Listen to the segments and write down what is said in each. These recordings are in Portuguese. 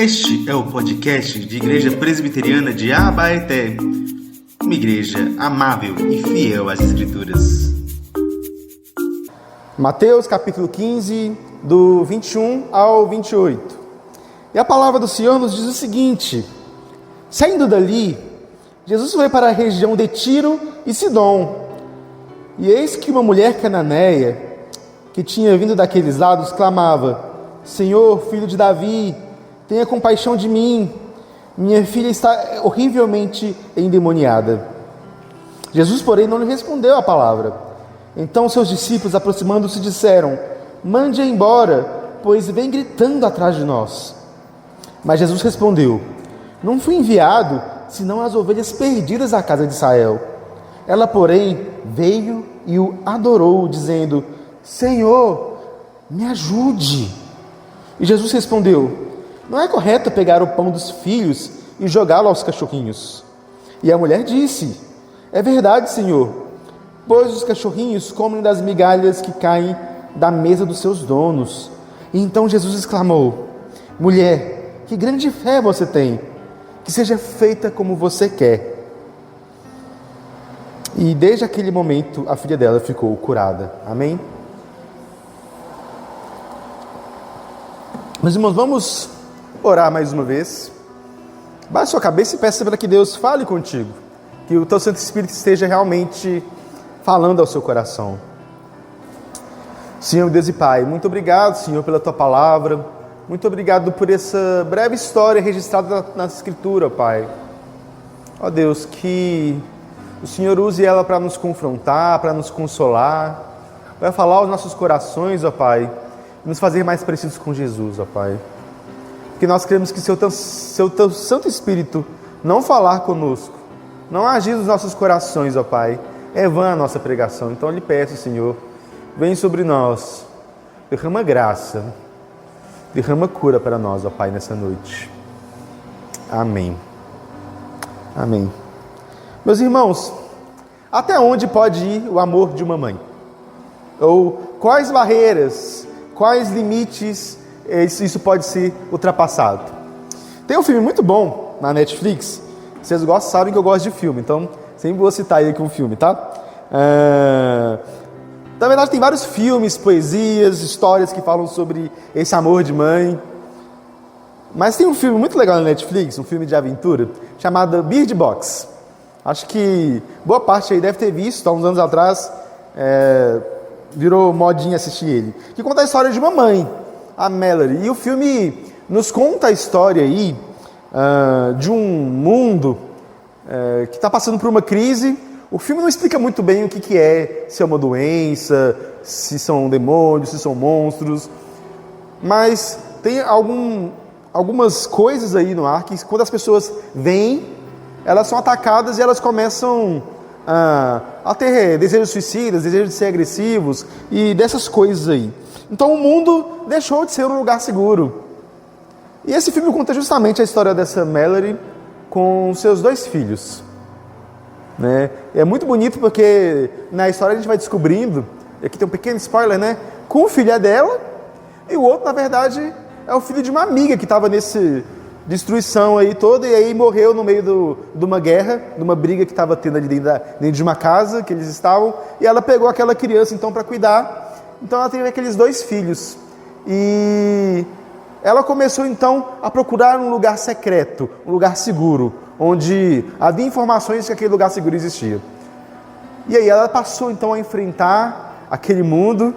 Este é o podcast de Igreja Presbiteriana de Abaeté, uma igreja amável e fiel às Escrituras. Mateus capítulo 15, do 21 ao 28. E a palavra do Senhor nos diz o seguinte: saindo dali, Jesus foi para a região de Tiro e Sidom. E eis que uma mulher cananeia, que tinha vindo daqueles lados, clamava: Senhor, filho de Davi, tenha compaixão de mim, minha filha está horrivelmente endemoniada. Jesus, porém, não lhe respondeu a palavra. Então seus discípulos, aproximando-se, disseram: mande-a embora, pois vem gritando atrás de nós. Mas Jesus respondeu: não fui enviado, senão as ovelhas perdidas da casa de Israel. Ela, porém, veio e o adorou, dizendo: Senhor, me ajude. E Jesus respondeu: não é correto pegar o pão dos filhos e jogá-lo aos cachorrinhos. E a mulher disse: é verdade, Senhor, pois os cachorrinhos comem das migalhas que caem da mesa dos seus donos. E então Jesus exclamou: mulher, que grande fé você tem, que seja feita como você quer. E desde aquele momento a filha dela ficou curada. Amém? Meus irmãos, vamos orar mais uma vez. Baixe sua cabeça e peça para que Deus fale contigo, que o teu Santo Espírito esteja realmente falando ao seu coração. Senhor Deus e Pai, muito obrigado, Senhor, pela tua palavra. Muito obrigado por essa breve história registrada na Escritura, Pai. Ó Deus, que o Senhor use ela para nos confrontar, para nos consolar, para falar aos nossos corações, ó Pai, e nos fazer mais parecidos com Jesus, ó Pai. Porque nós cremos que se o teu Santo Espírito não falar conosco, não agir nos nossos corações, ó Pai, é vã a nossa pregação. Então eu lhe peço, Senhor, vem sobre nós, derrama graça, derrama cura para nós, ó Pai, nessa noite. Amém. Amém. Meus irmãos, até onde pode ir o amor de uma mãe? Ou quais barreiras, quais limites isso pode ser ultrapassado? Tem um filme muito bom na Netflix. Vocês gostam, sabem que eu gosto de filme, então sempre vou citar aí aqui um filme, tá? Na verdade tem vários filmes, poesias, histórias que falam sobre esse amor de mãe. Mas tem um filme muito legal na Netflix, um filme de aventura, chamado Bird Box. Acho que boa parte aí deve ter visto, há uns anos atrás, virou modinha assistir ele. Que conta a história de uma mãe, a Mallory. E o filme nos conta a história aí de um mundo que está passando por uma crise. O filme não explica muito bem o que é, se é uma doença, se são demônios, se são monstros. Mas tem algumas coisas aí no ar que, quando as pessoas vêm, elas são atacadas e elas começam a ter desejos suicidas, desejos de ser agressivos e dessas coisas aí. Então o mundo deixou de ser um lugar seguro. E esse filme conta justamente a história dessa Mallory com seus dois filhos, né? É muito bonito porque na história a gente vai descobrindo, aqui tem um pequeno spoiler, né? Com o filho é dela e o outro, na verdade, é o filho de uma amiga que estava nesse destruição aí toda, e aí morreu no meio de uma guerra, de uma briga que estava tendo ali dentro de uma casa que eles estavam, e ela pegou aquela criança então para cuidar. Então ela teve aqueles dois filhos, e ela começou então a procurar um lugar secreto, um lugar seguro, onde havia informações que aquele lugar seguro existia. E aí ela passou então a enfrentar aquele mundo,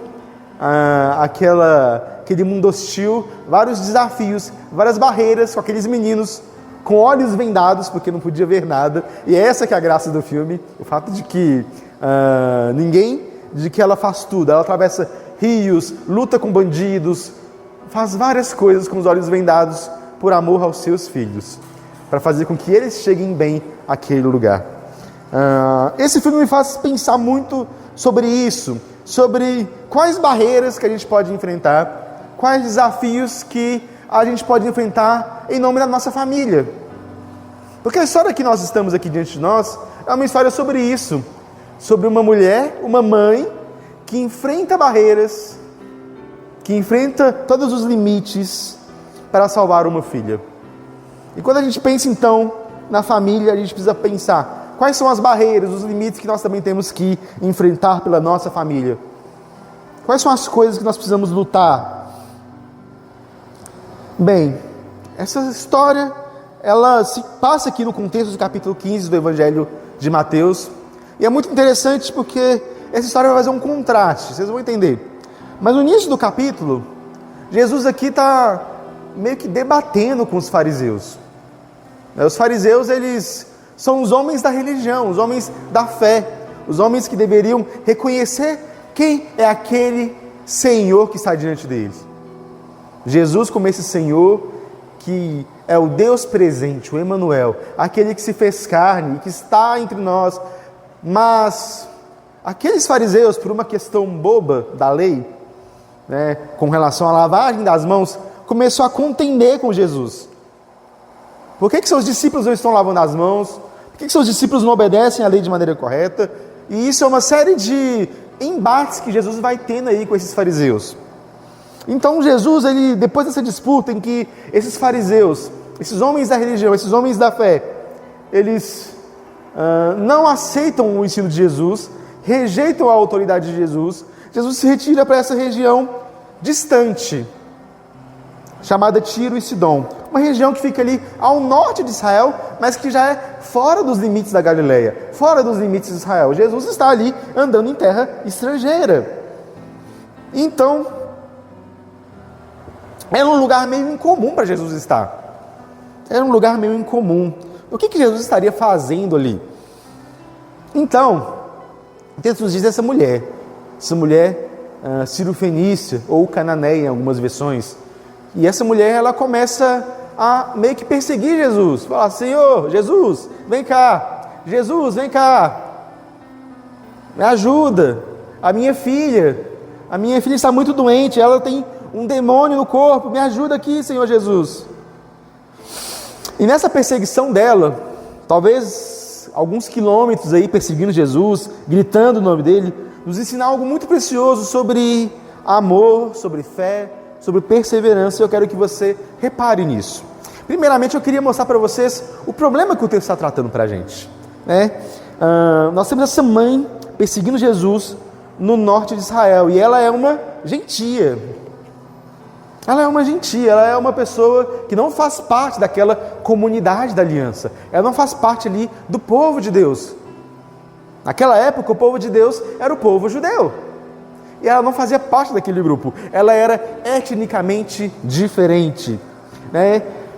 aquele mundo hostil, vários desafios, várias barreiras com aqueles meninos com olhos vendados, porque não podia ver nada. E é essa que é a graça do filme, o fato de que de que ela faz tudo, ela atravessa rios, luta com bandidos, faz várias coisas com os olhos vendados por amor aos seus filhos, para fazer com que eles cheguem bem àquele lugar. Esse filme me faz pensar muito sobre isso, sobre quais barreiras que a gente pode enfrentar, quais desafios que a gente pode enfrentar em nome da nossa família. Porque a história que nós estamos aqui diante de nós é uma história sobre isso, sobre uma mulher, uma mãe, que enfrenta barreiras, que enfrenta todos os limites para salvar uma filha. E quando a gente pensa então na família, a gente precisa pensar quais são as barreiras, os limites que nós também temos que enfrentar pela nossa família. Quais são as coisas que nós precisamos lutar? Bem, essa história, ela se passa aqui no contexto do capítulo 15 do Evangelho de Mateus. E é muito interessante porque essa história vai fazer um contraste, vocês vão entender. Mas no início do capítulo, Jesus aqui está meio que debatendo com os fariseus. Os fariseus, eles são os homens da religião, os homens da fé, os homens que deveriam reconhecer quem é aquele Senhor que está diante deles. Jesus como esse Senhor que é o Deus presente, o Emanuel, aquele que se fez carne, que está entre nós. Mas aqueles fariseus, por uma questão boba da lei, com relação à lavagem das mãos, começou a contender com Jesus. Por que seus discípulos não estão lavando as mãos? Por que seus discípulos não obedecem à lei de maneira correta? E isso é uma série de embates que Jesus vai tendo aí com esses fariseus. Então Jesus, ele, depois dessa disputa em que esses fariseus, esses homens da religião, esses homens da fé, eles não aceitam o ensino de Jesus, rejeitam a autoridade de Jesus, Jesus se retira para essa região distante, chamada Tiro e Sidom, uma região que fica ali ao norte de Israel, mas que já é fora dos limites da Galileia, fora dos limites de Israel. Jesus está ali andando em terra estrangeira. Então, era um lugar meio incomum para Jesus estar. Era um lugar meio incomum. O que Jesus estaria fazendo ali? Então, o texto nos diz essa mulher Cirofenícia ou Cananeia em algumas versões. E essa mulher, ela começa a meio que perseguir Jesus. Falar: Senhor, Jesus, vem cá. Jesus, vem cá. Me ajuda. A minha filha está muito doente. Ela tem um demônio no corpo. Me ajuda aqui, Senhor Jesus. E nessa perseguição dela, talvez alguns quilômetros aí perseguindo Jesus, gritando o nome dele, nos ensina algo muito precioso sobre amor, sobre fé, sobre perseverança. E eu quero que você repare nisso. Primeiramente, eu queria mostrar para vocês o problema que o texto está tratando para a gente. Nós temos essa mãe perseguindo Jesus no norte de Israel, e ela é uma gentia. Ela é uma gentia, ela é uma pessoa que não faz parte daquela comunidade da aliança. Ela não faz parte ali do povo de Deus. Naquela época, o povo de Deus era o povo judeu. E ela não fazia parte daquele grupo. Ela era etnicamente diferente.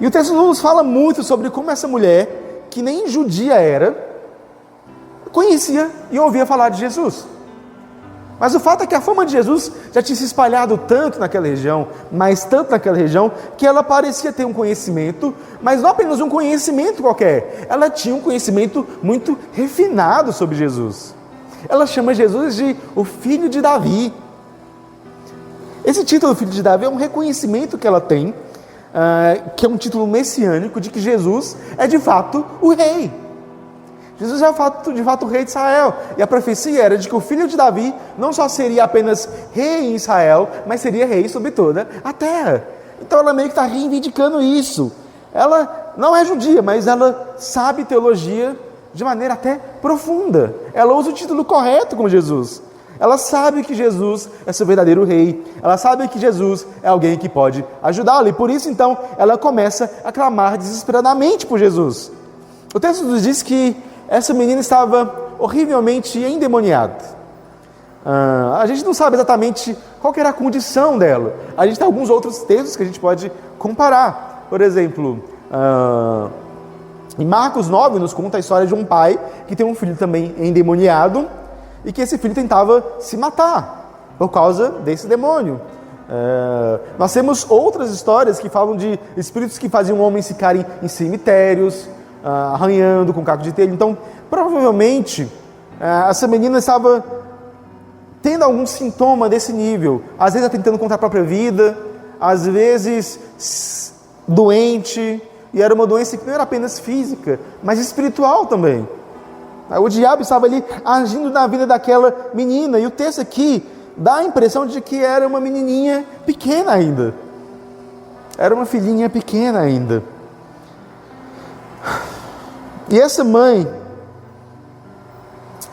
E o texto nos fala muito sobre como essa mulher, que nem judia era, conhecia e ouvia falar de Jesus. Mas o fato é que a fama de Jesus já tinha se espalhado tanto naquela região, mas tanto naquela região, que ela parecia ter um conhecimento, mas não apenas um conhecimento qualquer, ela tinha um conhecimento muito refinado sobre Jesus. Ela chama Jesus de o filho de Davi. Esse título, filho de Davi, é um reconhecimento que ela tem, que é um título messiânico de que Jesus é de fato o rei. Jesus é de fato o rei de Israel. E a profecia era de que o filho de Davi não só seria apenas rei em Israel, mas seria rei sobre toda a terra. Então ela meio que está reivindicando isso. Ela não é judia, mas ela sabe teologia de maneira até profunda. Ela usa o título correto como Jesus. Ela sabe que Jesus é seu verdadeiro rei. Ela sabe que Jesus é alguém que pode ajudá-la. E por isso, então, ela começa a clamar desesperadamente por Jesus. O texto nos diz que essa menina estava horrivelmente endemoniada. A gente não sabe exatamente qual que era a condição dela. A gente tem alguns outros textos que a gente pode comparar. Por exemplo, em Marcos 9 nos conta a história de um pai que tem um filho também endemoniado e que esse filho tentava se matar por causa desse demônio. Nós temos outras histórias que falam de espíritos que faziam homens ficarem em cemitérios, arranhando com caco de telha. Então, provavelmente, essa menina estava tendo algum sintoma desse nível. Às vezes tentando contra a própria vida, às vezes doente, e era uma doença que não era apenas física, mas espiritual também. O diabo estava ali agindo na vida daquela menina, e o texto aqui dá a impressão de que era uma menininha pequena ainda. Era uma filhinha pequena ainda. E essa mãe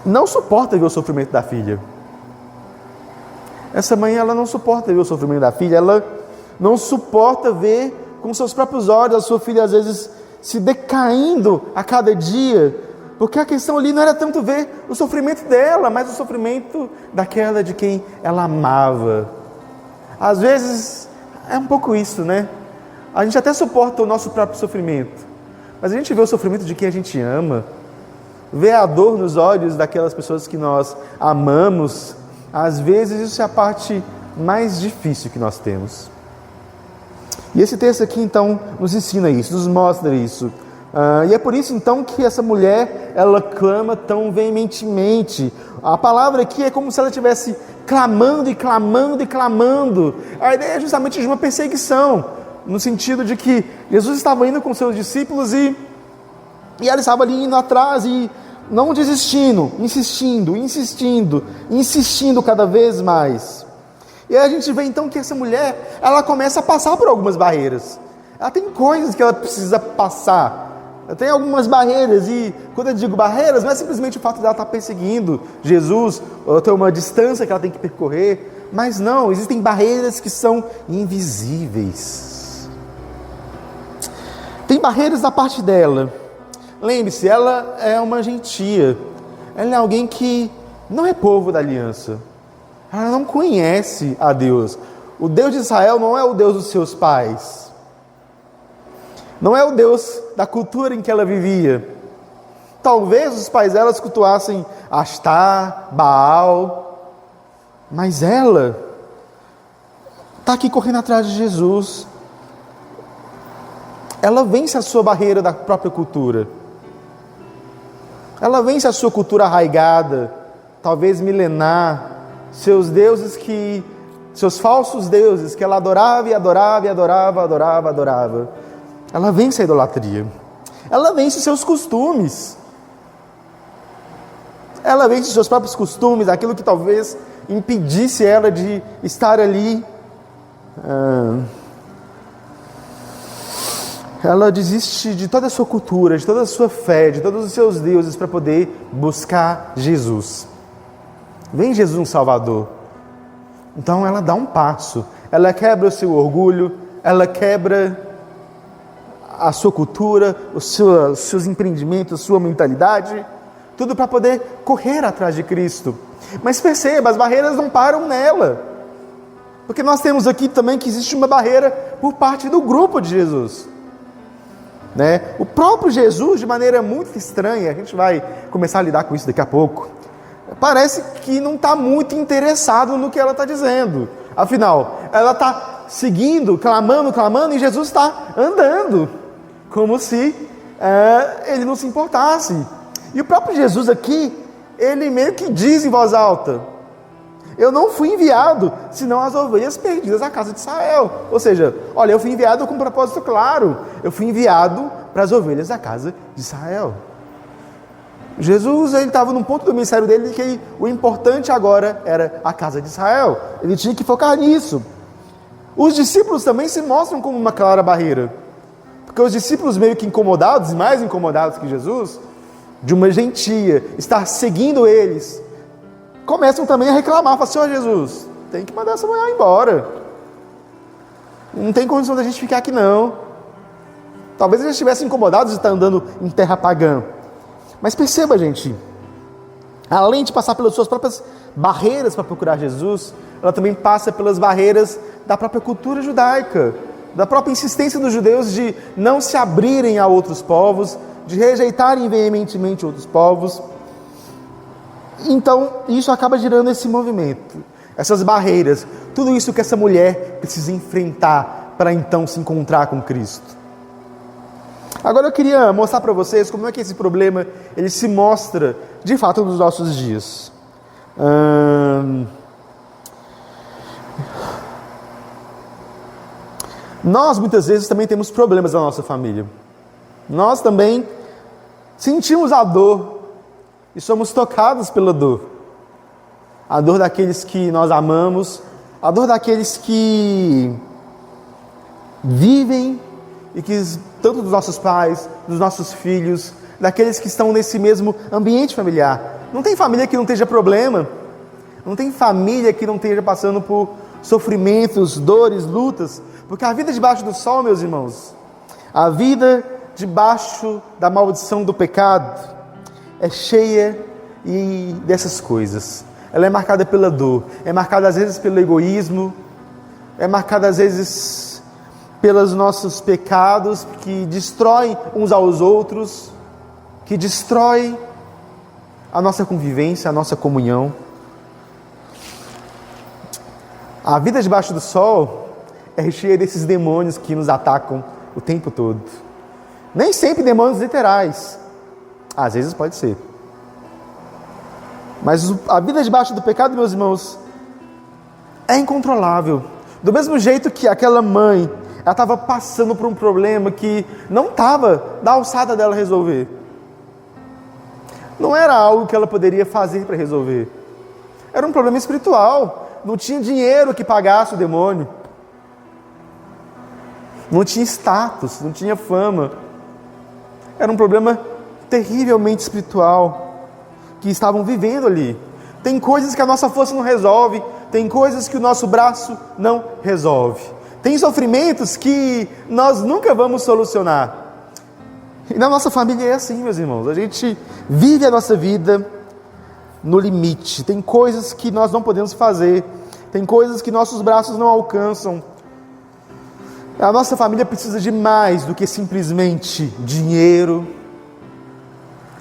não suporta ver o sofrimento da filha. Essa mãe, ela não suporta ver o sofrimento da filha, ela não suporta ver com seus próprios olhos a sua filha às vezes se decaindo a cada dia, porque a questão ali não era tanto ver o sofrimento dela, mas o sofrimento daquela de quem ela amava. Às vezes é um pouco isso, né? A gente até suporta o nosso próprio sofrimento, mas a gente vê o sofrimento de quem a gente ama, vê a dor nos olhos daquelas pessoas que nós amamos. Às vezes isso é a parte mais difícil que nós temos. E esse texto aqui então nos ensina isso, nos mostra isso. E é por isso então que essa mulher, ela clama tão veementemente. A palavra aqui é como se ela estivesse clamando e clamando e clamando. A ideia é justamente de uma perseguição, no sentido de que Jesus estava indo com seus discípulos e ela estava ali indo atrás e não desistindo, insistindo cada vez mais. E aí a gente vê então que essa mulher, ela começa a passar por algumas barreiras. Ela tem coisas que ela precisa passar. Ela tem algumas barreiras, e quando eu digo barreiras, não é simplesmente o fato de ela estar perseguindo Jesus, ou ter uma distância que ela tem que percorrer, mas não, existem barreiras que são invisíveis. Tem barreiras da parte dela. Lembre-se, ela é uma gentia, ela é alguém que não é povo da aliança, ela não conhece a Deus. O Deus de Israel não é o Deus dos seus pais, não é o Deus da cultura em que ela vivia. Talvez os pais dela cultuassem Astar, Baal, mas ela está aqui correndo atrás de Jesus. Ela vence a sua barreira da própria cultura. Ela vence a sua cultura arraigada, talvez milenar, seus falsos deuses que ela adorava. Ela vence a idolatria. Ela vence os seus costumes. Ela vence os seus próprios costumes, aquilo que talvez impedisse ela de estar ali. Ela desiste de toda a sua cultura, de toda a sua fé, de todos os seus deuses para poder buscar Jesus. Vem Jesus um Salvador. Então ela dá um passo, ela quebra o seu orgulho, ela quebra a sua cultura, os seus empreendimentos, a sua mentalidade, tudo para poder correr atrás de Cristo. Mas perceba, as barreiras não param nela, porque nós temos aqui também que existe uma barreira por parte do grupo de Jesus. O próprio Jesus, de maneira muito estranha, a gente vai começar a lidar com isso daqui a pouco, parece que não está muito interessado no que ela está dizendo. Afinal, ela está seguindo, clamando, e Jesus está andando, como se ele não se importasse. E o próprio Jesus aqui, ele meio que diz em voz alta: eu não fui enviado, senão as ovelhas perdidas à casa de Israel. Ou seja, olha, eu fui enviado com um propósito claro. Eu fui enviado para as ovelhas da casa de Israel. Jesus, ele estava num ponto do ministério dele que o importante agora era a casa de Israel. Ele tinha que focar nisso. Os discípulos também se mostram como uma clara barreira. Porque os discípulos meio que incomodados, mais incomodados que Jesus, de uma gentia, estar seguindo eles, começam também a reclamar, falam: Senhor Jesus, tem que mandar essa mulher embora, não tem condição da gente ficar aqui não. Talvez eles estivessem incomodados de estar andando em terra pagã, mas perceba, gente, além de passar pelas suas próprias barreiras para procurar Jesus, ela também passa pelas barreiras da própria cultura judaica, da própria insistência dos judeus de não se abrirem a outros povos, de rejeitarem veementemente outros povos. Então, isso acaba gerando esse movimento, essas barreiras, tudo isso que essa mulher precisa enfrentar para então se encontrar com Cristo. Agora eu queria mostrar para vocês como é que esse problema ele se mostra de fato nos nossos dias. Nós muitas vezes também temos problemas na nossa família. Nós também sentimos a dor e somos tocados pela dor. A dor daqueles que nós amamos, a dor daqueles que vivem e que, tanto dos nossos pais, dos nossos filhos, daqueles que estão nesse mesmo ambiente familiar. Não tem família que não esteja problema, não tem família que não esteja passando por sofrimentos, dores, lutas, porque a vida debaixo do sol, meus irmãos, a vida debaixo da maldição do pecado é cheia dessas coisas. Ela é marcada pela dor, é marcada às vezes pelo egoísmo, é marcada às vezes pelos nossos pecados que destroem uns aos outros, que destrói a nossa convivência, a nossa comunhão. A vida debaixo do sol é cheia desses demônios que nos atacam o tempo todo. Nem sempre demônios literais, às vezes pode ser. Mas a vida debaixo do pecado, meus irmãos, é incontrolável. Do mesmo jeito que aquela mãe, ela estava passando por um problema que não estava da alçada dela resolver. Não era algo que ela poderia fazer para resolver. Era um problema espiritual. Não tinha dinheiro que pagasse o demônio. Não tinha status, não tinha fama. Era um problema terrivelmente espiritual que estavam vivendo ali. Tem coisas que a nossa força não resolve, tem coisas que o nosso braço não resolve. Tem sofrimentos que nós nunca vamos solucionar. E na nossa família é assim, meus irmãos. A gente vive a nossa vida no limite. Tem coisas que nós não podemos fazer, tem coisas que nossos braços não alcançam. A nossa família precisa de mais do que simplesmente dinheiro,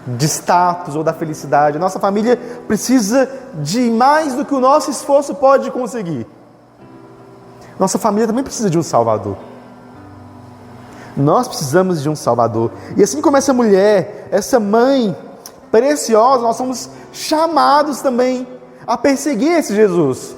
de status ou da felicidade. A nossa família precisa de mais do que o nosso esforço pode conseguir. Nossa família também precisa de um Salvador. Nós precisamos de um Salvador. E assim como essa mulher, essa mãe preciosa, nós somos chamados também a perseguir esse Jesus.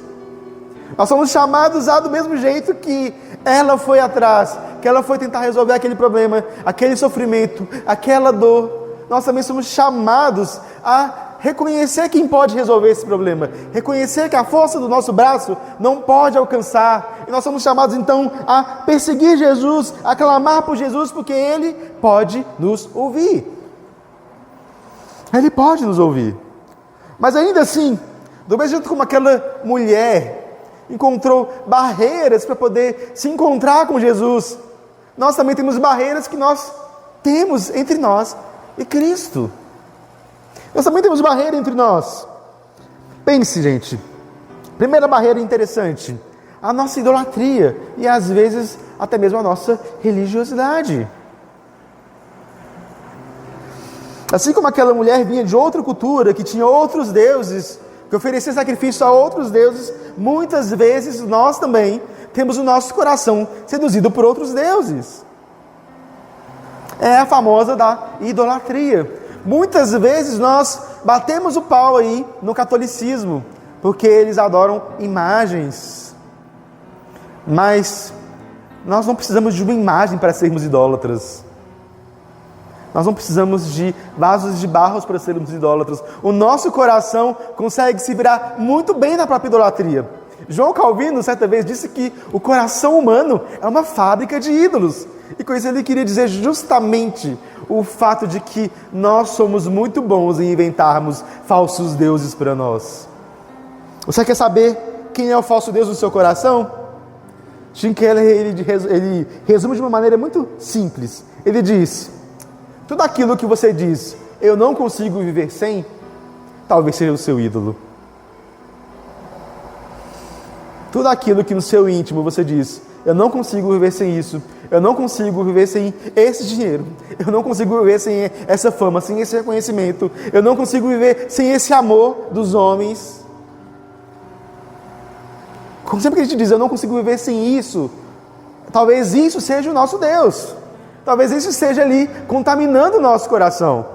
Nós somos chamados a, do mesmo jeito que ela foi atrás, que ela foi tentar resolver aquele problema, aquele sofrimento, aquela dor. Nós também somos chamados a reconhecer quem pode resolver esse problema, reconhecer que a força do nosso braço não pode alcançar, e nós somos chamados então a perseguir Jesus, a clamar por Jesus, porque Ele pode nos ouvir. Ele pode nos ouvir. Mas ainda assim, do mesmo jeito como aquela mulher encontrou barreiras para poder se encontrar com Jesus, nós também temos barreiras que nós temos entre nós e Cristo. Nós também temos barreira entre nós. Pense, gente. Primeira barreira interessante: a nossa idolatria e às vezes até mesmo a nossa religiosidade. Assim como aquela mulher vinha de outra cultura, que tinha outros deuses, que oferecia sacrifício a outros deuses, muitas vezes nós também temos o nosso coração seduzido por outros deuses. É a famosa da idolatria. Muitas vezes nós batemos o pau aí no catolicismo, porque eles adoram imagens. Mas nós não precisamos de uma imagem para sermos idólatras. Nós não precisamos de vasos de barro para sermos idólatras. O nosso coração consegue se virar muito bem na própria idolatria. João Calvino, certa vez, disse que o coração humano é uma fábrica de ídolos. E com isso ele queria dizer justamente o fato de que nós somos muito bons em inventarmos falsos deuses para nós. Você quer saber quem é o falso deus do seu coração? Tim Keller, ele resume de uma maneira muito simples. Ele diz: tudo aquilo que você diz, eu não consigo viver sem, talvez seja o seu ídolo. Tudo aquilo que no seu íntimo você diz, eu não consigo viver sem isso, eu não consigo viver sem esse dinheiro, eu não consigo viver sem essa fama, sem esse reconhecimento, eu não consigo viver sem esse amor dos homens. Como sempre que a gente diz, eu não consigo viver sem isso, talvez isso seja o nosso Deus, talvez isso esteja ali contaminando o nosso coração,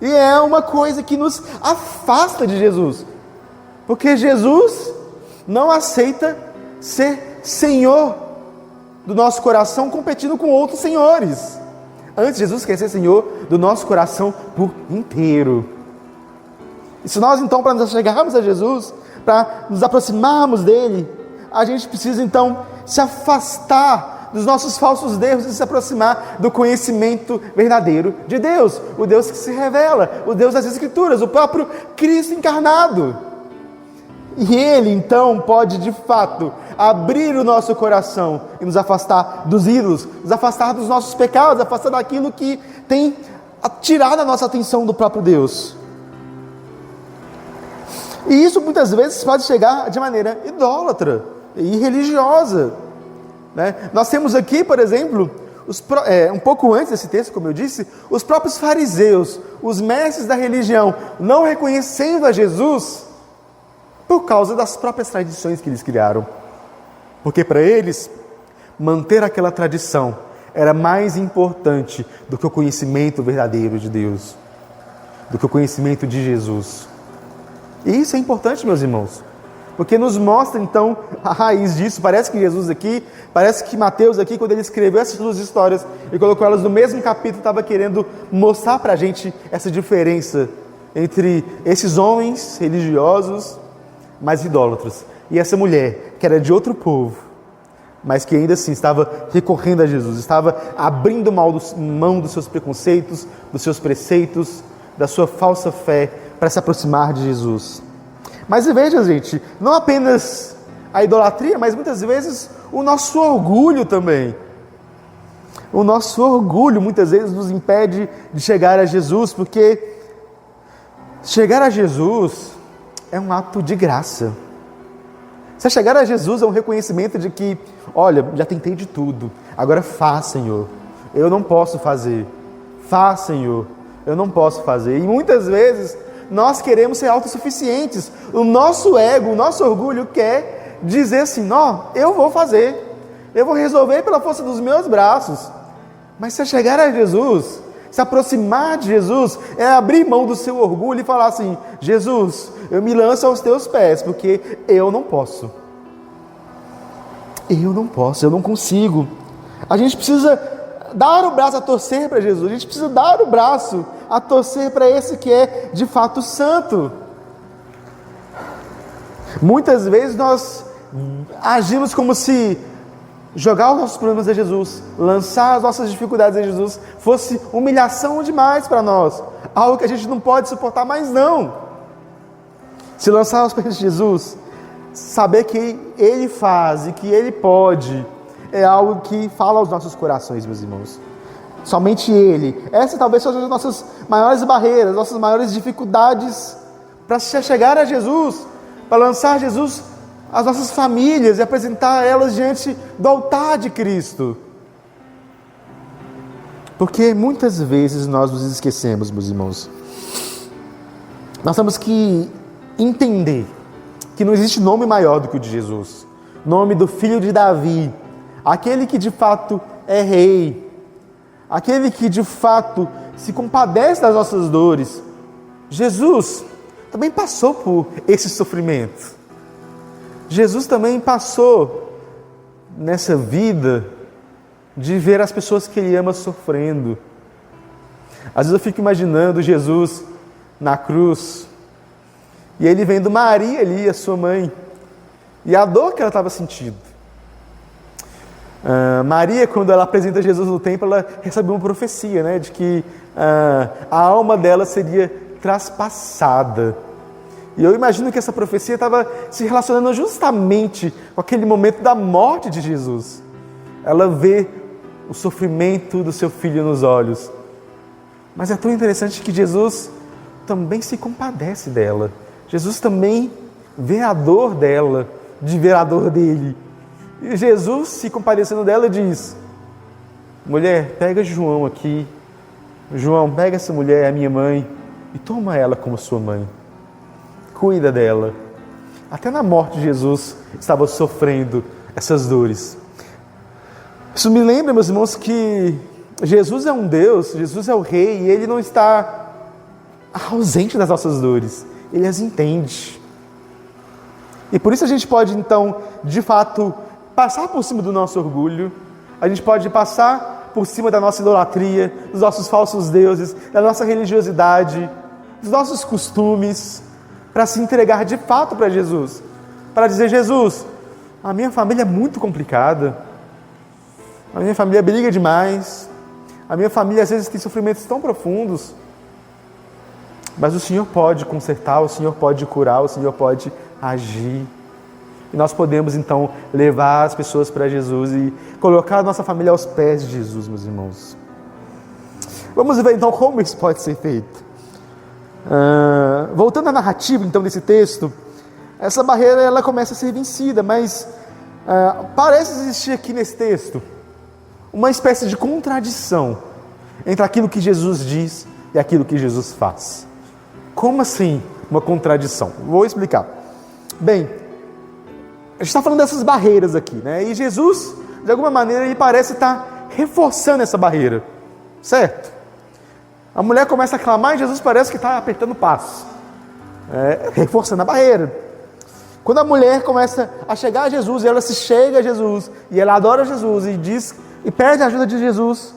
e é uma coisa que nos afasta de Jesus, porque Jesus não aceita ser Senhor do nosso coração competindo com outros senhores. Antes, Jesus quer ser Senhor do nosso coração por inteiro. E se nós então, para nos chegarmos a Jesus, para nos aproximarmos dele, a gente precisa então se afastar dos nossos falsos deuses e se aproximar do conhecimento verdadeiro de Deus, o Deus que se revela, o Deus das Escrituras, o próprio Cristo encarnado. E Ele, então, pode, de fato, abrir o nosso coração e nos afastar dos ídolos, nos afastar dos nossos pecados, afastar daquilo que tem tirado a nossa atenção do próprio Deus. E isso, muitas vezes, pode chegar de maneira idólatra e religiosa, né? Nós temos aqui, por exemplo, um pouco antes desse texto, como eu disse, os próprios fariseus, os mestres da religião, não reconhecendo a Jesus por causa das próprias tradições que eles criaram. Porque para eles, manter aquela tradição era mais importante do que o conhecimento verdadeiro de Deus, do que o conhecimento de Jesus. E isso é importante, meus irmãos, porque nos mostra então a raiz disso. Parece que Jesus aqui, parece que Mateus aqui, quando ele escreveu essas duas histórias e colocou elas no mesmo capítulo, estava querendo mostrar para a gente essa diferença entre esses homens religiosos, mas idólatras, e essa mulher, que era de outro povo, mas que ainda assim estava recorrendo a Jesus, estava abrindo mão dos seus preconceitos, dos seus preceitos, da sua falsa fé, para se aproximar de Jesus. Mas veja, gente, não apenas a idolatria, mas muitas vezes o nosso orgulho também. O nosso orgulho muitas vezes nos impede de chegar a Jesus, porque chegar a Jesus é um ato de graça. Se chegar a Jesus é um reconhecimento de que, olha, já tentei de tudo, agora faz, Senhor, eu não posso fazer. Faz, Senhor, eu não posso fazer. E muitas vezes nós queremos ser autossuficientes. O nosso ego, o nosso orgulho quer dizer assim, não, eu vou fazer, eu vou resolver pela força dos meus braços. Mas se chegar a Jesus, se aproximar de Jesus, é abrir mão do seu orgulho e falar assim, Jesus, eu me lanço aos teus pés, porque eu não posso. Eu não consigo. A gente precisa dar o braço a torcer para Jesus, a gente precisa dar o braço a torcer para esse que é de fato santo. Muitas vezes nós agimos como se jogar os nossos problemas a Jesus, lançar as nossas dificuldades a Jesus, fosse humilhação demais para nós, algo que a gente não pode suportar mais não. Se lançar aos pés de Jesus, saber que Ele faz e que Ele pode, é algo que fala aos nossos corações, meus irmãos. Somente Ele. Essa talvez sejam as nossas maiores barreiras, nossas maiores dificuldades para chegar a Jesus, para lançar Jesus às nossas famílias e apresentar elas diante do altar de Cristo. Porque muitas vezes nós nos esquecemos, meus irmãos. Nós temos que entender que não existe nome maior do que o de Jesus. Nome do filho de Davi, aquele que de fato é rei, aquele que de fato se compadece das nossas dores. Jesus também passou por esse sofrimento. Jesus também passou nessa vida de ver as pessoas que Ele ama sofrendo. Às vezes eu fico imaginando Jesus na cruz, e Ele vendo Maria ali, a sua mãe, e a dor que ela estava sentindo. Maria, quando ela apresenta Jesus no templo, ela recebe uma profecia, né, de que a alma dela seria traspassada. E eu imagino que essa profecia estava se relacionando justamente com aquele momento da morte de Jesus. Ela vê o sofrimento do seu filho nos olhos. Mas é tão interessante que Jesus também se compadece dela. Jesus também vê a dor dela, de ver a dor dele. E Jesus, se compadecendo dela, diz: mulher, pega João aqui. João, pega essa mulher, a minha mãe, e toma ela como sua mãe. Cuida dela. Até na morte de Jesus estava sofrendo essas dores. Isso me lembra, meus irmãos, que Jesus é um Deus, Jesus é o Rei, e Ele não está ausente das nossas dores. Ele as entende. E por isso a gente pode, então, de fato, passar por cima do nosso orgulho, a gente pode passar por cima da nossa idolatria, dos nossos falsos deuses, da nossa religiosidade, dos nossos costumes, para se entregar de fato para Jesus, para dizer: Jesus, a minha família é muito complicada, A minha família briga demais. A minha família às vezes tem sofrimentos tão profundos. Mas o Senhor pode consertar, o Senhor pode curar, o Senhor pode agir. E nós podemos então levar as pessoas para Jesus e colocar a nossa família aos pés de Jesus, meus irmãos. Vamos ver então como isso pode ser feito. Voltando à narrativa então desse texto, essa barreira ela começa a ser vencida, mas parece existir aqui nesse texto uma espécie de contradição entre aquilo que Jesus diz e aquilo que Jesus faz. Como assim uma contradição? Vou explicar. Bem, a gente está falando dessas barreiras aqui, né? E Jesus, de alguma maneira, ele parece estar reforçando essa barreira, certo? A mulher começa a clamar e Jesus parece que está apertando o passo, reforçando a barreira. Quando a mulher começa a chegar a Jesus, e ela se chega a Jesus, e ela adora Jesus, e diz, e pede a ajuda de Jesus,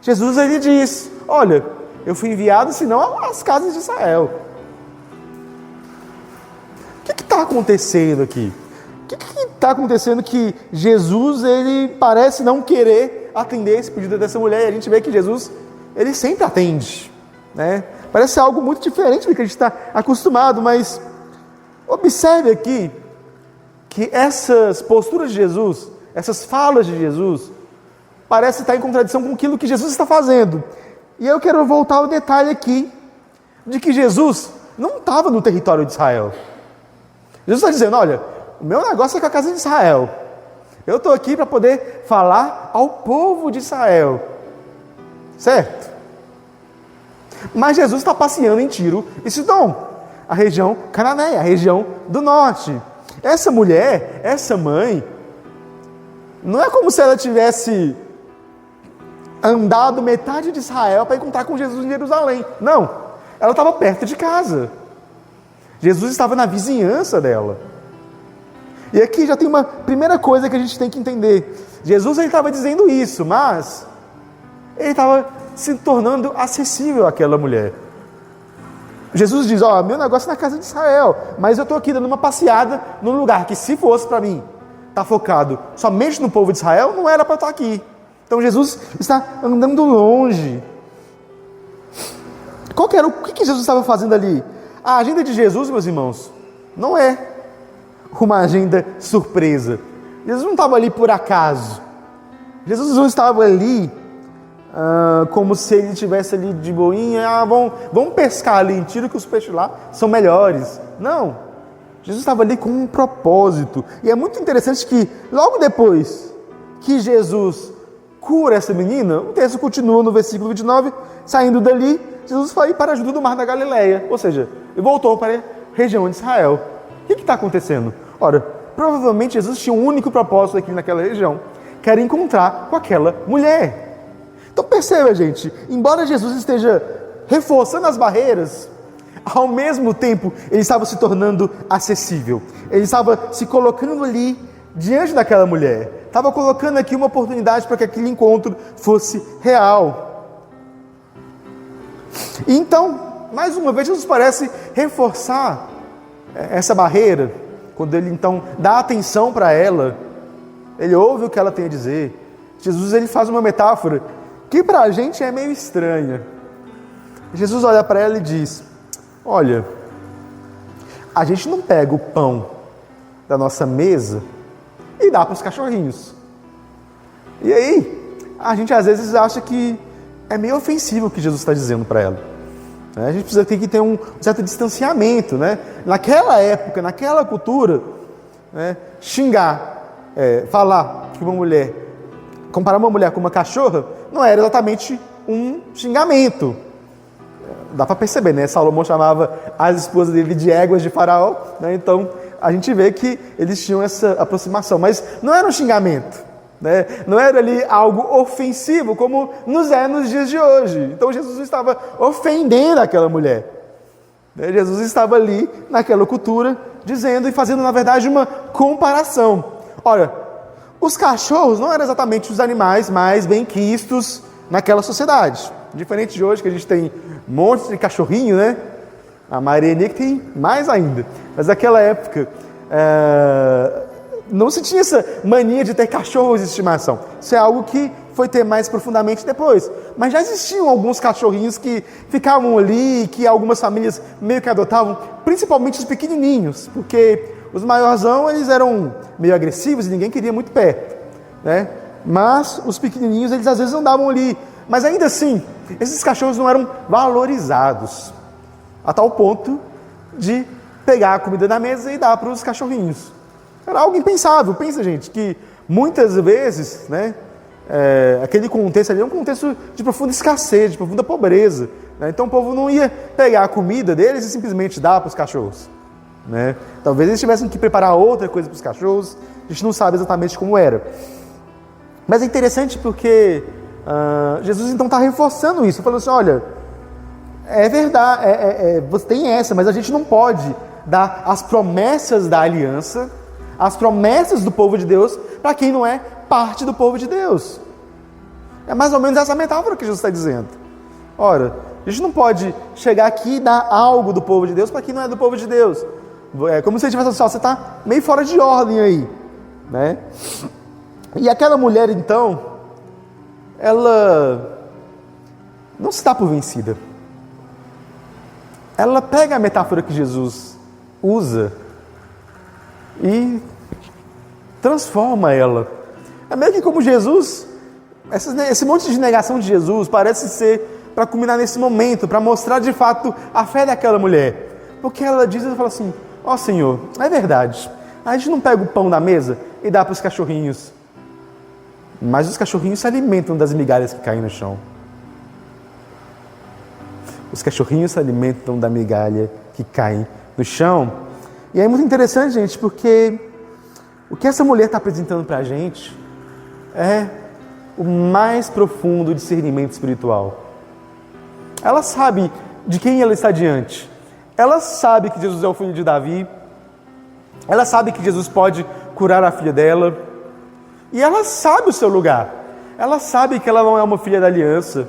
Jesus ele diz, olha, eu fui enviado senão às casas de Israel. O que está acontecendo aqui? O que está acontecendo que Jesus ele parece não querer atender esse pedido dessa mulher? E a gente vê que Jesus ele sempre atende, né? Parece algo muito diferente do que a gente está acostumado, mas observe aqui que essas posturas de Jesus, essas falas de Jesus, parecem estar em contradição com aquilo que Jesus está fazendo. E eu quero voltar ao detalhe aqui, de que Jesus não estava no território de Israel. Jesus está dizendo, olha, o meu negócio é com a casa de Israel. Eu estou aqui para poder falar ao povo de Israel. Certo? Mas Jesus está passeando em Tiro e Sidom, a região cananeia, a região do norte. Essa mulher, essa mãe, não é como se ela tivesse andado metade de Israel para encontrar com Jesus em Jerusalém. Não, ela estava perto de casa. Jesus estava na vizinhança dela. E aqui já tem uma primeira coisa que a gente tem que entender. Jesus ele estava dizendo isso, mas ele estava se tornando acessível àquela mulher. Jesus diz, meu negócio é na casa de Israel, mas eu estou aqui dando uma passeada num lugar que se fosse para mim, está focado somente no povo de Israel, não era para estar aqui. Então Jesus está andando longe. O que Jesus estava fazendo ali? A agenda de Jesus, meus irmãos, não é uma agenda surpresa. Jesus não estava ali por acaso. Jesus não estava ali como se ele estivesse ali de boinha, vamos pescar ali em Tiro que os peixes lá são melhores. Não, Jesus estava ali com um propósito. E é muito interessante que logo depois que Jesus cura essa menina, o texto continua no versículo 29, saindo dali, Jesus foi para a ajuda do mar da Galileia, ou seja, ele voltou para a região de Israel. O que está acontecendo? Ora, provavelmente Jesus tinha um único propósito aqui naquela região, que era encontrar com aquela mulher. Então perceba, gente, embora Jesus esteja reforçando as barreiras, ao mesmo tempo ele estava se tornando acessível. Ele estava se colocando ali diante daquela mulher. Estava colocando aqui uma oportunidade para que aquele encontro fosse real. E então, mais uma vez, Jesus parece reforçar essa barreira. Quando ele então dá atenção para ela, ele ouve o que ela tem a dizer. Jesus ele faz uma metáfora que para a gente é meio estranha. Jesus olha para ela e diz, olha, a gente não pega o pão da nossa mesa e dá para os cachorrinhos. E aí, a gente às vezes acha que é meio ofensivo o que Jesus está dizendo para ela. A gente precisa ter que ter um certo distanciamento, né? Naquela época, naquela cultura, né? Xingar, falar que uma mulher, comparar uma mulher com uma cachorra, não era exatamente um xingamento. Dá para perceber, né? Salomão chamava as esposas dele de éguas de Faraó, né? Então a gente vê que eles tinham essa aproximação, mas não era um xingamento, né? Não era ali algo ofensivo como nos é nos dias de hoje. Então Jesus não estava ofendendo aquela mulher, né? Jesus estava ali naquela cultura dizendo e fazendo na verdade uma comparação. Olha, os cachorros não eram exatamente os animais mais bem-quistos naquela sociedade, diferente de hoje que a gente tem um monte de cachorrinho, né? A Mariane que tem mais ainda. Mas naquela época, não se tinha essa mania de ter cachorros de estimação. Isso é algo que foi ter mais profundamente depois. Mas já existiam alguns cachorrinhos que ficavam ali, que algumas famílias meio que adotavam, principalmente os pequenininhos, porque os maiorzão, eles eram meio agressivos e ninguém queria muito perto, né? Mas os pequenininhos, eles às vezes andavam ali. Mas ainda assim, esses cachorros não eram valorizados, a tal ponto de pegar a comida da mesa e dar para os cachorrinhos. Era algo impensável. Pensa, gente, que muitas vezes, né, aquele contexto ali é um contexto de profunda escassez, de profunda pobreza, né? Então o povo não ia pegar a comida deles e simplesmente dar para os cachorros, né? Talvez eles tivessem que preparar outra coisa para os cachorros, a gente não sabe exatamente como era. Mas é interessante porque Jesus então está reforçando isso, falando assim, olha, é verdade, você tem essa, mas a gente não pode dar as promessas da aliança, as promessas do povo de Deus, para quem não é parte do povo de Deus. É mais ou menos essa metáfora que Jesus está dizendo. Ora, a gente não pode chegar aqui e dar algo do povo de Deus para quem não é do povo de Deus. É como se ele tivesse assim, você está meio fora de ordem aí, né? E aquela mulher, então, ela não se dá por vencida. Ela pega a metáfora que Jesus usa e transforma ela. É meio que como Jesus, esse monte de negação de Jesus parece ser para culminar nesse momento, para mostrar de fato a fé daquela mulher. Porque ela diz, ela fala assim, ó Senhor, é verdade, a gente não pega o pão da mesa e dá para os cachorrinhos, mas os cachorrinhos se alimentam das migalhas que caem no chão. Os cachorrinhos se alimentam da migalha que cai no chão. E é muito interessante, gente, porque o que essa mulher está apresentando para a gente é o mais profundo discernimento espiritual. Ela sabe de quem ela está diante. Ela sabe que Jesus é o filho de Davi. Ela sabe que Jesus pode curar a filha dela. E ela sabe o seu lugar. Ela sabe que ela não é uma filha da aliança.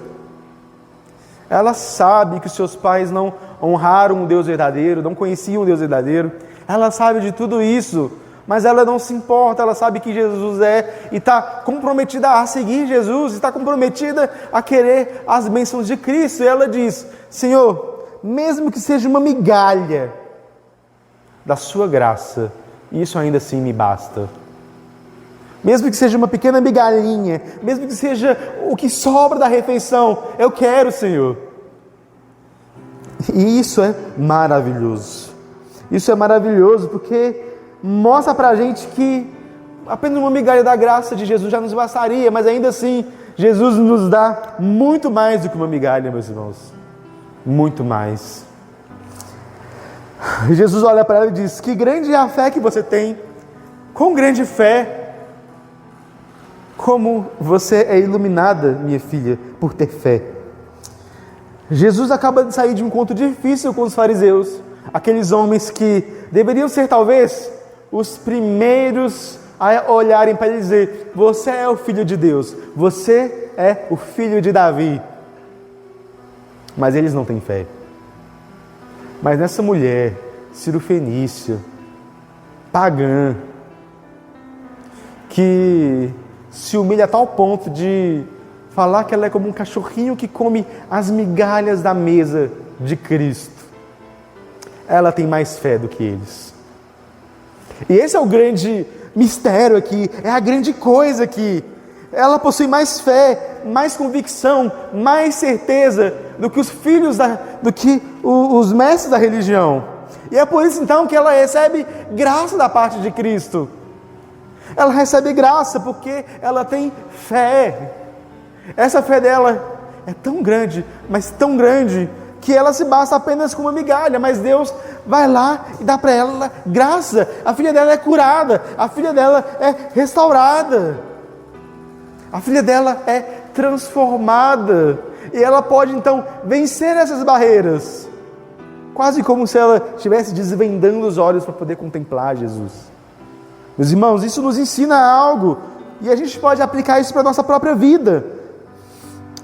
Ela sabe que os seus pais não honraram o Deus verdadeiro, não conheciam o Deus verdadeiro. Ela sabe de tudo isso, mas ela não se importa. Ela sabe que Jesus é e está comprometida a seguir Jesus, está comprometida a querer as bênçãos de Cristo. E ela diz, Senhor, mesmo que seja uma migalha da sua graça, isso ainda assim me basta. Mesmo que seja uma pequena migalhinha, mesmo que seja o que sobra da refeição, eu quero, Senhor. E isso é maravilhoso. Isso é maravilhoso porque mostra pra gente que apenas uma migalha da graça de Jesus já nos bastaria, mas ainda assim, Jesus nos dá muito mais do que uma migalha, meus irmãos. Muito mais. Jesus olha para ela e diz, que grande é a fé que você tem, quão grande fé. Como você é iluminada, minha filha, por ter fé. Jesus acaba de sair de um encontro difícil com os fariseus, aqueles homens que deveriam ser talvez os primeiros a olharem para ele e dizer, você é o filho de Deus, você é o filho de Davi. Mas eles não têm fé. Mas nessa mulher, cirofenícia, pagã, que se humilha a tal ponto de falar que ela é como um cachorrinho que come as migalhas da mesa de Cristo. Ela tem mais fé do que eles. E esse é o grande mistério aqui, é a grande coisa aqui. Ela possui mais fé, mais convicção, mais certeza do que os filhos, do que os mestres da religião. E é por isso então que ela recebe graça da parte de Cristo. Ela recebe graça porque ela tem fé. Essa fé dela é tão grande, mas tão grande, que ela se basta apenas com uma migalha, mas Deus vai lá e dá para ela graça. A filha dela é curada, a filha dela é restaurada, a filha dela é transformada, e ela pode então vencer essas barreiras, quase como se ela estivesse desvendando os olhos para poder contemplar Jesus. Meus irmãos, isso nos ensina algo, e a gente pode aplicar isso para a nossa própria vida.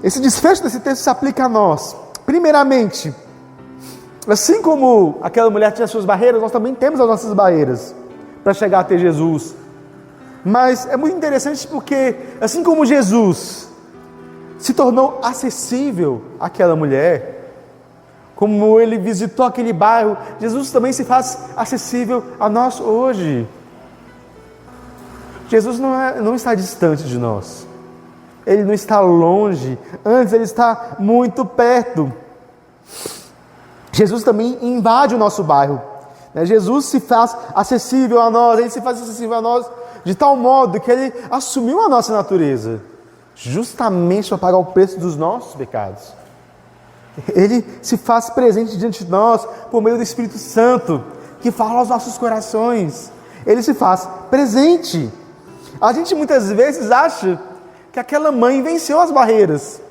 Esse desfecho desse texto se aplica a nós. Primeiramente, assim como aquela mulher tinha suas barreiras, nós também temos as nossas barreiras para chegar até Jesus, Mas é muito interessante porque, assim como Jesus se tornou acessível àquela mulher, como ele visitou aquele bairro, Jesus também se faz acessível a nós hoje. Jesus não está distante de nós. Ele não está longe, antes ele está muito perto. Jesus também invade o nosso bairro. Jesus se faz acessível a nós, ele se faz acessível a nós de tal modo que ele assumiu a nossa natureza, justamente para pagar o preço dos nossos pecados. Ele se faz presente diante de nós por meio do Espírito Santo, que fala aos nossos corações. Ele se faz presente. A gente muitas vezes acha que aquela mãe venceu as barreiras,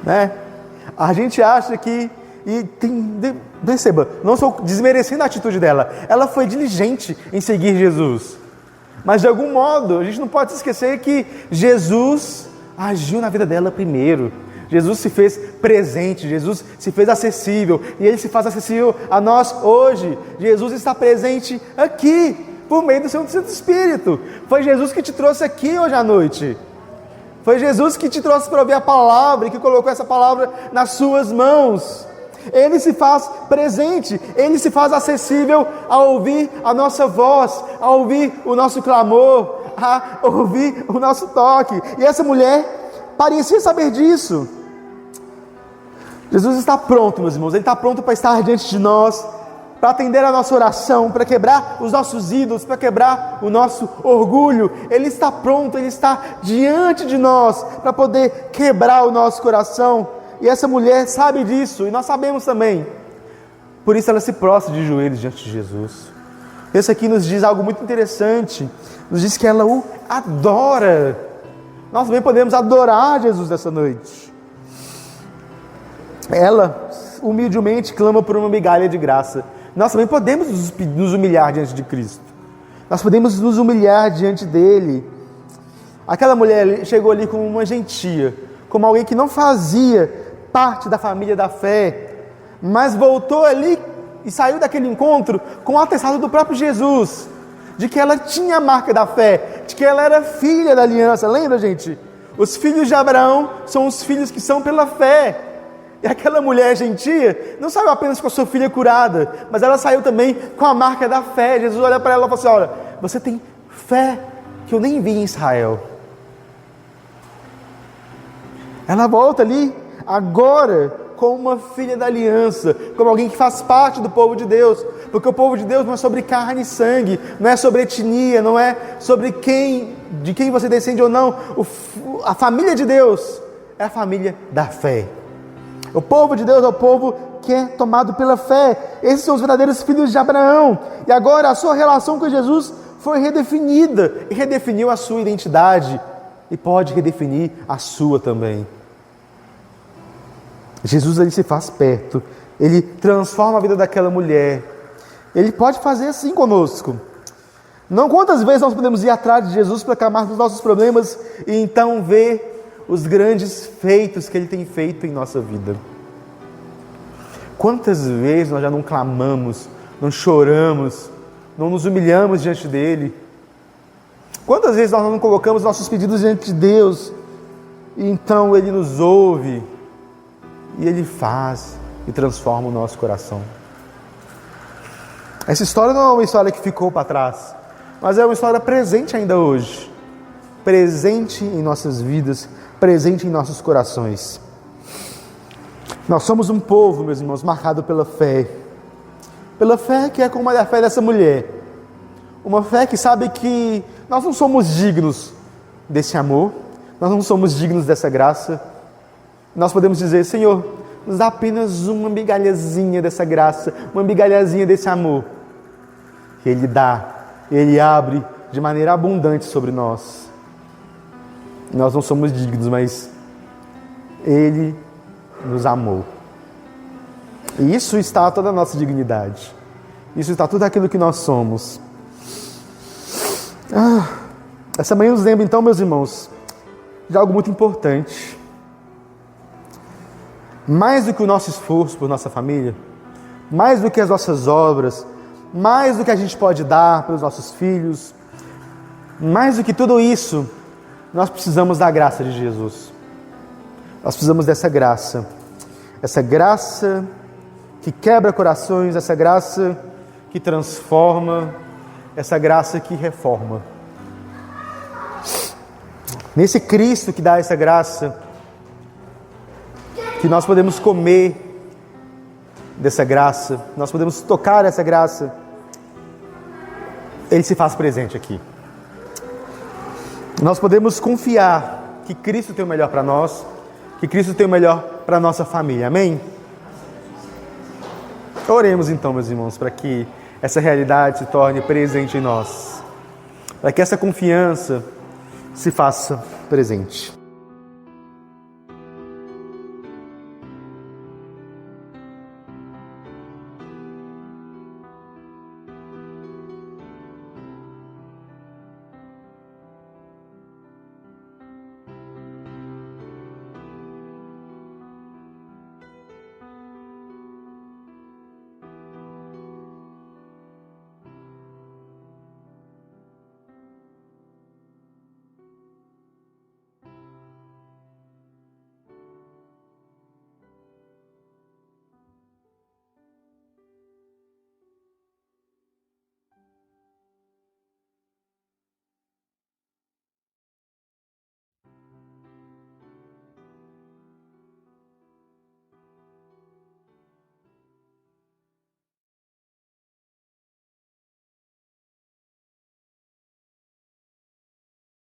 né? A gente acha que, perceba, não estou desmerecendo a atitude dela, ela foi diligente em seguir Jesus, mas de algum modo a gente não pode se esquecer que Jesus agiu na vida dela primeiro. Jesus se fez presente, Jesus se fez acessível, e Ele se faz acessível a nós hoje. Jesus está presente aqui, por meio do seu Santo Espírito. Foi Jesus que te trouxe aqui hoje à noite. Foi Jesus que te trouxe para ouvir a palavra e que colocou essa palavra nas suas mãos. Ele se faz presente, Ele se faz acessível a ouvir a nossa voz, a ouvir o nosso clamor, a ouvir o nosso toque. E essa mulher parecia saber disso. Jesus está pronto, meus irmãos, Ele está pronto para estar diante de nós, para atender a nossa oração, para quebrar os nossos ídolos, para quebrar o nosso orgulho. Ele está pronto, Ele está diante de nós, para poder quebrar o nosso coração. E essa mulher sabe disso, e nós sabemos também. Por isso ela se prostra de joelhos diante de Jesus. Esse aqui nos diz algo muito interessante, nos diz que ela o adora. Nós também podemos adorar Jesus nessa noite. Ela humildemente clama por uma migalha de graça. Nós também podemos nos humilhar diante de Cristo. Nós podemos nos humilhar diante dEle. Aquela mulher chegou ali como uma gentia, como alguém que não fazia parte da família da fé, mas voltou ali e saiu daquele encontro com o atestado do próprio Jesus, de que ela tinha a marca da fé, de que ela era filha da aliança. Lembra, gente? Os filhos de Abraão são os filhos que são pela fé. E aquela mulher gentia não saiu apenas com a sua filha curada, mas ela saiu também com a marca da fé. Jesus olha para ela e fala assim: olha, você tem fé que eu nem vi em Israel. Ela volta ali agora como uma filha da aliança, como alguém que faz parte do povo de Deus, porque o povo de Deus não é sobre carne e sangue, não é sobre etnia, não é sobre de quem você descende ou não. A família de Deus é a família da fé. O povo de Deus é o povo que é tomado pela fé. Esses são os verdadeiros filhos de Abraão. E agora a sua relação com Jesus foi redefinida, e redefiniu a sua identidade, e pode redefinir a sua também. Jesus, ele se faz perto, ele transforma a vida daquela mulher. Ele pode fazer assim conosco. Não, quantas vezes nós podemos ir atrás de Jesus para clamar dos nossos problemas e então ver os grandes feitos que Ele tem feito em nossa vida. Quantas vezes nós já não clamamos, não choramos, não nos humilhamos diante dEle? Quantas vezes nós não colocamos nossos pedidos diante de Deus e então Ele nos ouve e Ele faz e transforma o nosso coração? Essa história não é uma história que ficou para trás, mas é uma história presente ainda hoje, presente em nossas vidas, presente em nossos corações. Nós somos um povo, meus irmãos, marcado pela fé que é como a fé dessa mulher, uma fé que sabe que nós não somos dignos desse amor, nós não somos dignos dessa graça. Nós podemos dizer: Senhor, nos dá apenas uma migalhazinha dessa graça, uma migalhazinha desse amor. E Ele dá, Ele abre de maneira abundante sobre nós. Nós não somos dignos, mas Ele nos amou. E isso está toda a nossa dignidade. Isso está tudo aquilo que nós somos. Essa manhã nos lembra então, meus irmãos, de algo muito importante. Mais do que o nosso esforço por nossa família, mais do que as nossas obras, mais do que a gente pode dar pelos nossos filhos, Mais do que tudo isso, nós precisamos da graça de Jesus. Nós precisamos dessa graça. Essa graça que quebra corações, essa graça que transforma, essa graça que reforma. Nesse Cristo que dá essa graça, que nós podemos comer dessa graça, nós podemos tocar essa graça, Ele se faz presente aqui. Nós podemos confiar que Cristo tem o melhor para nós, que Cristo tem o melhor para a nossa família, amém? Oremos então, meus irmãos, para que essa realidade se torne presente em nós, para que essa confiança se faça presente.